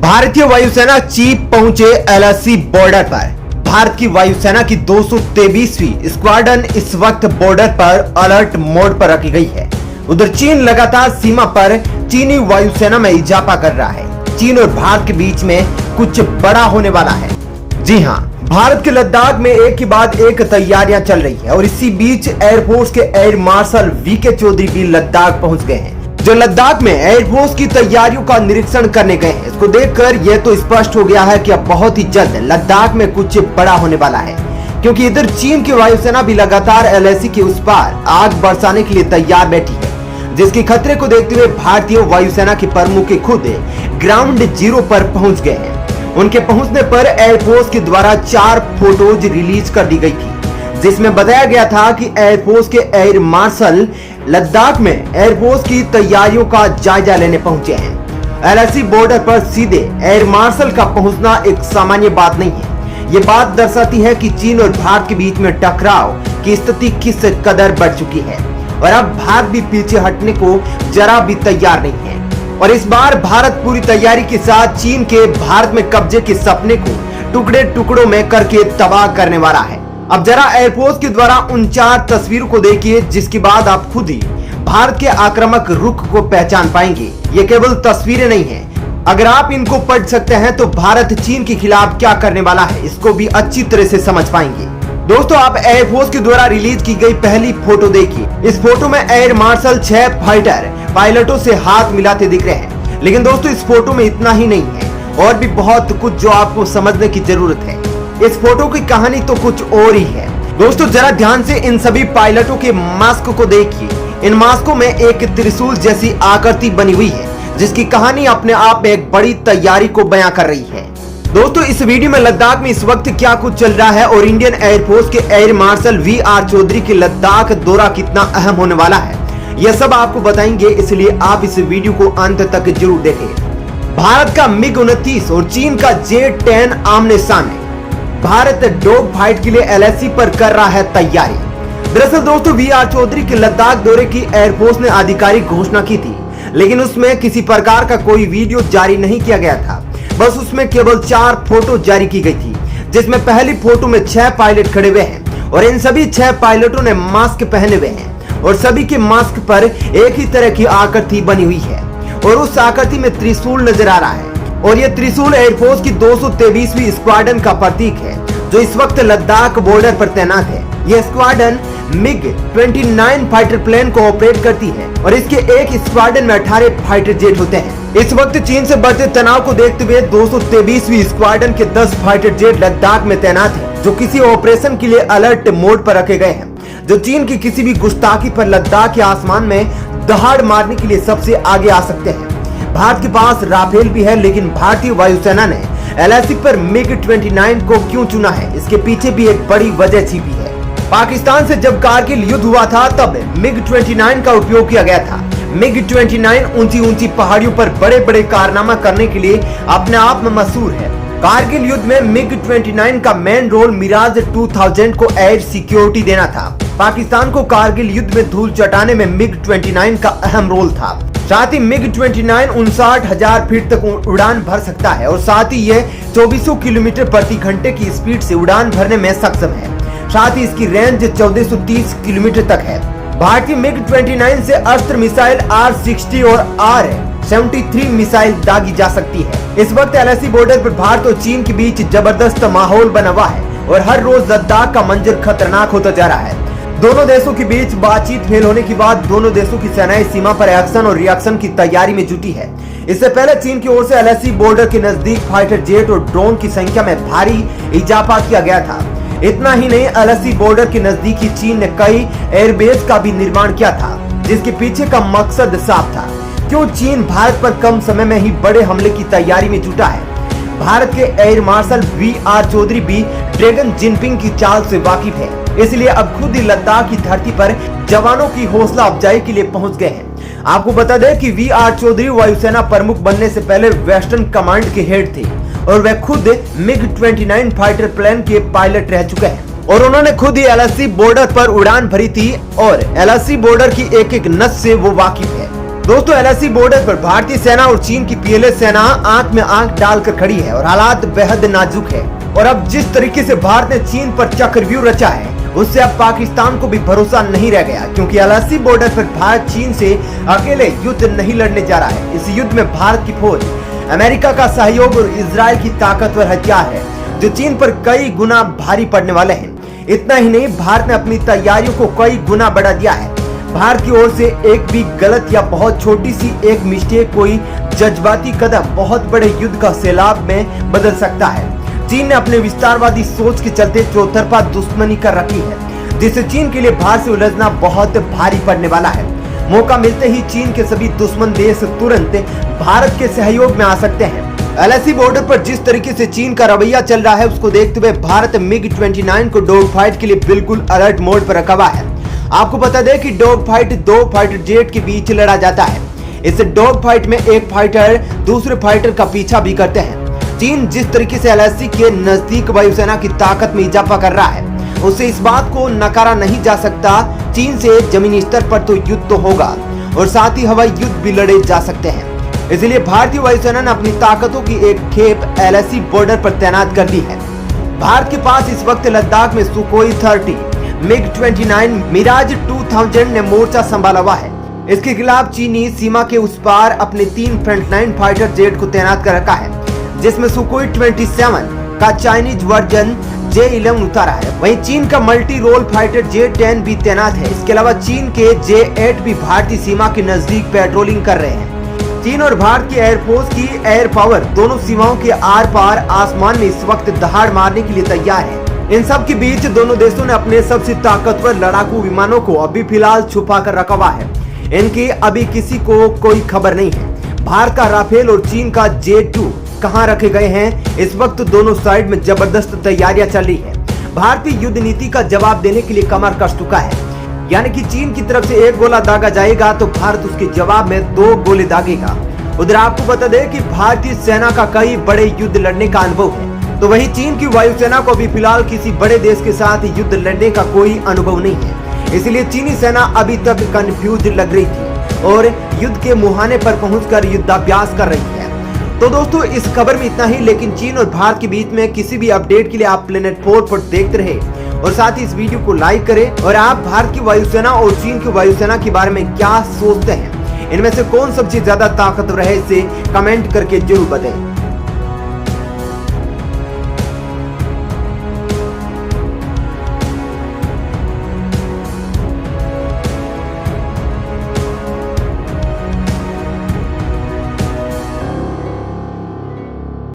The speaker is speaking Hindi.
भारतीय वायुसेना चीफ पहुंचे एलएसी बॉर्डर पर। भारत की वायुसेना की 223वीं स्क्वाड्रन इस वक्त बॉर्डर पर अलर्ट मोड पर रखी गई है। उधर चीन लगातार सीमा पर चीनी वायुसेना में इजाफा कर रहा है। चीन और भारत के बीच में कुछ बड़ा होने वाला है। जी हां, भारत के लद्दाख में एक के बाद एक तैयारियां चल रही है और इसी बीच एयरफोर्स के एयर मार्शल वीके चौधरी भी लद्दाख पहुंच गए हैं, जो लद्दाख में एयरफोर्स की तैयारियों का निरीक्षण करने गए हैं। इसको देखकर यह तो स्पष्ट हो गया है कि अब बहुत ही जल्द लद्दाख में कुछ बड़ा होने वाला है, क्योंकि इधर चीन की वायुसेना भी लगातार एलएसी के उस पार आग बरसाने के लिए तैयार बैठी है, जिसके खतरे को देखते हुए भारतीय वायुसेना के प्रमुख खुद ग्राउंड जीरो पर पहुंच गए हैं। उनके पहुंचने पर एयरफोर्स के द्वारा 4 फोटोज रिलीज कर दी गई थी, जिसमें बताया गया था कि एयरफोर्स के एयर मार्शल लद्दाख में एयरफोर्स की तैयारियों का जायजा लेने पहुंचे हैं। एलएसी बॉर्डर पर सीधे एयर मार्शल का पहुंचना एक सामान्य बात नहीं है। ये बात दर्शाती है कि चीन और भारत के बीच में टकराव की स्थिति किस कदर बढ़ चुकी है और अब भारत भी पीछे हटने को जरा भी तैयार नहीं है। और इस बार भारत पूरी तैयारी के साथ चीन के भारत में कब्जे के सपने को टुकड़े टुकड़ों में करके तबाह करने वाला है। अब जरा एयरफोर्स के द्वारा उन 4 तस्वीरों को देखिए, जिसके बाद आप खुद ही भारत के आक्रामक रुख को पहचान पाएंगे। ये केवल तस्वीरें नहीं हैं। अगर आप इनको पढ़ सकते हैं तो भारत चीन के खिलाफ क्या करने वाला है, इसको भी अच्छी तरह से समझ पाएंगे। दोस्तों, आप एयरफोर्स के द्वारा रिलीज की गई पहली फोटो देखिए। इस फोटो में एयर मार्शल 6 फाइटर पायलटों से हाथ मिलाते दिख रहे हैं। लेकिन दोस्तों, इस फोटो में इतना ही नहीं है, और भी बहुत कुछ जो आपको समझने की जरूरत है। इस फोटो की कहानी तो कुछ और ही है। दोस्तों, जरा ध्यान से इन सभी पायलटों के मास्क को देखिए। इन मास्कों में एक त्रिशूल जैसी आकृति बनी हुई है, जिसकी कहानी अपने आप में एक बड़ी तैयारी को बयां कर रही है। दोस्तों, इस वीडियो में लद्दाख में इस वक्त क्या कुछ चल रहा है और इंडियन एयरफोर्स के एयर मार्शल वीआर चौधरी के लद्दाख दौरा कितना अहम होने वाला है, यह सब आपको बताएंगे, इसलिए आप इस वीडियो को अंत तक जरूर देखें। भारत का MiG-29 और चीन का J-10 आमने सामने। भारत डॉग फाइट के लिए एलएसी पर कर रहा है तैयारी। दरअसल दोस्तों, वीआर चौधरी के लद्दाख दौरे की एयरफोर्स ने आधिकारिक घोषणा की थी, लेकिन उसमें किसी प्रकार का कोई वीडियो जारी नहीं किया गया था। बस उसमें केवल 4 फोटो जारी की गई थी, जिसमें पहली फोटो में 6 पायलट खड़े हुए हैं और इन सभी 6 पायलटों ने मास्क पहने हुए हैं और सभी के मास्क पर एक ही तरह की आकृति बनी हुई है और उस आकृति में त्रिशूल नजर आ रहा है। और यह त्रिशूल एयरफोर्स की 223वीं स्क्वाड्रन का प्रतीक है, जो इस वक्त लद्दाख बॉर्डर पर तैनात है। यह स्क्वाड्रन MiG-29 फाइटर प्लेन को ऑपरेट करती है और इसके एक स्क्वाड्रन में 18 फाइटर जेट होते हैं। इस वक्त चीन से बढ़ते तनाव को देखते हुए 223वीं स्क्वाड्रन के 10 फाइटर जेट लद्दाख में तैनात हैं, जो किसी ऑपरेशन के लिए अलर्ट मोड पर रखे गए हैं, जो चीन की किसी भी गुस्ताखी पर लद्दाख के आसमान में दहाड़ मारने के लिए सबसे आगे आ सकते हैं। भारत के पास राफेल भी है, लेकिन भारतीय वायुसेना ने एलएसी पर MiG-29 को क्यों चुना है, इसके पीछे भी एक बड़ी वजह छिपी है। पाकिस्तान से जब कारगिल युद्ध हुआ था, तब MiG-29 का उपयोग किया गया था। MiG-29 ऊंची ऊंची पहाड़ियों पर बड़े बड़े कारनामा करने के लिए अपने आप में मशहूर है। कारगिल युद्ध में MiG-29 का मेन रोल मिराज 2000 को एयर सिक्योरिटी देना था। पाकिस्तान को कारगिल युद्ध में धूल चटाने में MiG-29 का अहम रोल था। साथ ही MiG-29 59,000 फीट तक उड़ान भर सकता है और साथ ही यह 2400 किलोमीटर प्रति घंटे की स्पीड से उड़ान भरने में सक्षम है। साथ ही इसकी रेंज 1430 किलोमीटर तक है। भारतीय MiG-29 से अस्त्र मिसाइल R-60 और R-73 मिसाइल दागी जा सकती है। इस वक्त एलएसी बॉर्डर पर भारत और चीन के बीच जबरदस्त माहौल बना हुआ है और हर रोज लद्दाख का मंजर खतरनाक होता जा रहा है। दोनों देशों के बीच बातचीत फेल होने के बाद दोनों देशों की सेनाएं सीमा पर एक्शन और रिएक्शन की तैयारी में जुटी है। इससे पहले चीन की ओर से एलएसी बॉर्डर के नजदीक फाइटर जेट और ड्रोन की संख्या में भारी इजाफा किया गया था। इतना ही नहीं, एलएसी बॉर्डर के नजदीक ही चीन ने कई एयरबेस का भी निर्माण किया था, जिसके पीछे का मकसद साफ था। क्यों चीन भारत पर कम समय में ही बड़े हमले की तैयारी में जुटा है। भारत के एयर मार्शल वीआर चौधरी भी ड्रैगन जिनपिंग की चाल से वाकिफ है, इसलिए अब खुद ही लद्दाख की धरती पर जवानों की हौसला अफजाई के लिए पहुंच गए हैं। आपको बता दें कि वीआर चौधरी वायुसेना प्रमुख बनने से पहले वेस्टर्न कमांड के हेड थे और वे खुद MiG-29 फाइटर प्लेन के पायलट रह चुके हैं और उन्होंने खुद ही एलएसी बॉर्डर पर उड़ान भरी थी और एलएसी बॉर्डर की एक एक नस से वो वाकिफ है। दोस्तों एलएसी बॉर्डर पर भारतीय सेना और चीन की पीएलए सेना आंख में आंख डालकर खड़ी है और हालात बेहद नाजुक है। और अब जिस तरीके से भारत ने चीन पर चक्रव्यूह रचा है उससे अब पाकिस्तान को भी भरोसा नहीं रह गया, क्योंकि एलएसी बॉर्डर पर भारत चीन से अकेले युद्ध नहीं लड़ने जा रहा है। इस युद्ध में भारत की फौज, अमेरिका का सहयोग और इजराइल की ताकतवर हथियार है जो चीन पर कई गुना भारी पड़ने वाले हैं। इतना ही नहीं, भारत ने अपनी तैयारियों को कई गुना बढ़ा दिया है। भारत की ओर से एक भी गलत या बहुत छोटी सी एक मिस्टेक, कोई जज्बाती कदम बहुत बड़े युद्ध का सैलाब में बदल सकता है। चीन ने अपने विस्तारवादी सोच के चलते चौतरफा दुश्मनी कर रखी है, जिससे चीन के लिए भारत से उलझना बहुत भारी पड़ने वाला है। मौका मिलते ही चीन के सभी दुश्मन देश तुरंत भारत के सहयोग में आ सकते हैं। एलएसी बॉर्डर पर जिस तरीके से चीन का रवैया चल रहा है उसको देखते हुए भारत MiG-29 को डॉग फाइट के लिए बिल्कुल अलर्ट मोड पर रखा हुआ है। आपको बता दें कि डॉग फाइट दो फाइटर जेट के बीच लड़ा जाता है। इस डॉग फाइट में एक फाइटर दूसरे फाइटर का पीछा भी करते हैं। चीन जिस तरीके से एलएसी के नजदीक वायुसेना की ताकत में इजाफा कर रहा है उससे इस बात को नकारा नहीं जा सकता। चीन से जमीनी स्तर पर तो युद्ध तो होगा और साथ ही हवाई युद्ध भी लड़े जा सकते हैं। इसलिए भारतीय वायुसेना ने अपनी ताकतों की एक खेप एलएसी बॉर्डर पर तैनात कर दी है। भारत के पास इस वक्त लद्दाख में सुखोई 30, MiG-29, मिराज 2000 ने मोर्चा संभाला हुआ है। इसके खिलाफ चीनी सीमा के उस पार अपने 3 फ्रंटलाइन फाइटर जेट को तैनात कर रखा है, जिसमें सुखोई 27 का चाइनीज वर्जन J-11 उतारा है। वहीं चीन का मल्टी रोल फाइटर J-10 भी तैनात है। इसके अलावा चीन के J-8 भी भारतीय सीमा के नजदीक पेट्रोलिंग कर रहे हैं। चीन और भारत की एयरफोर्स की एयर पावर दोनों सीमाओं के आर पार आसमान में इस वक्त दहाड़ मारने के लिए तैयार है। इन सब के बीच दोनों देशों ने अपने सबसे ताकतवर लड़ाकू विमानों को अभी फिलहाल छुपा कर रखा हुआ है। इनकी अभी किसी को कोई खबर नहीं है। भारत का राफेल और चीन का J-2 कहां रखे गए हैं, इस वक्त दोनों साइड में जबरदस्त तैयारियां चल रही है। भारतीय युद्ध नीति का जवाब देने के लिए कमर कस चुका है, यानी कि चीन की तरफ से एक गोला दागा जाएगा तो भारत उसके जवाब में 2 गोले दागेगा। उधर आपको बता दें कि भारतीय सेना का कई बड़े युद्ध लड़ने का अनुभव है, तो वहीं चीन की वायुसेना को भी फिलहाल किसी बड़े देश के साथ युद्ध लड़ने का कोई अनुभव नहीं है। इसलिए चीनी सेना अभी तक कंफ्यूज लग रही थी और युद्ध के मुहाने पर पहुंचकर युद्धाभ्यास कर रही है। तो दोस्तों इस खबर में इतना ही, लेकिन चीन और भारत के बीच में किसी भी अपडेट के लिए आप प्लेनेट 4 पर देखते रहे और साथ ही इस वीडियो को लाइक करें। और आप भारत की वायुसेना और चीन की वायुसेना के बारे में क्या सोचते हैं, इनमें से कौन सबसे ज्यादा ताकतवर है, इसे कमेंट करके जरूर बताएं।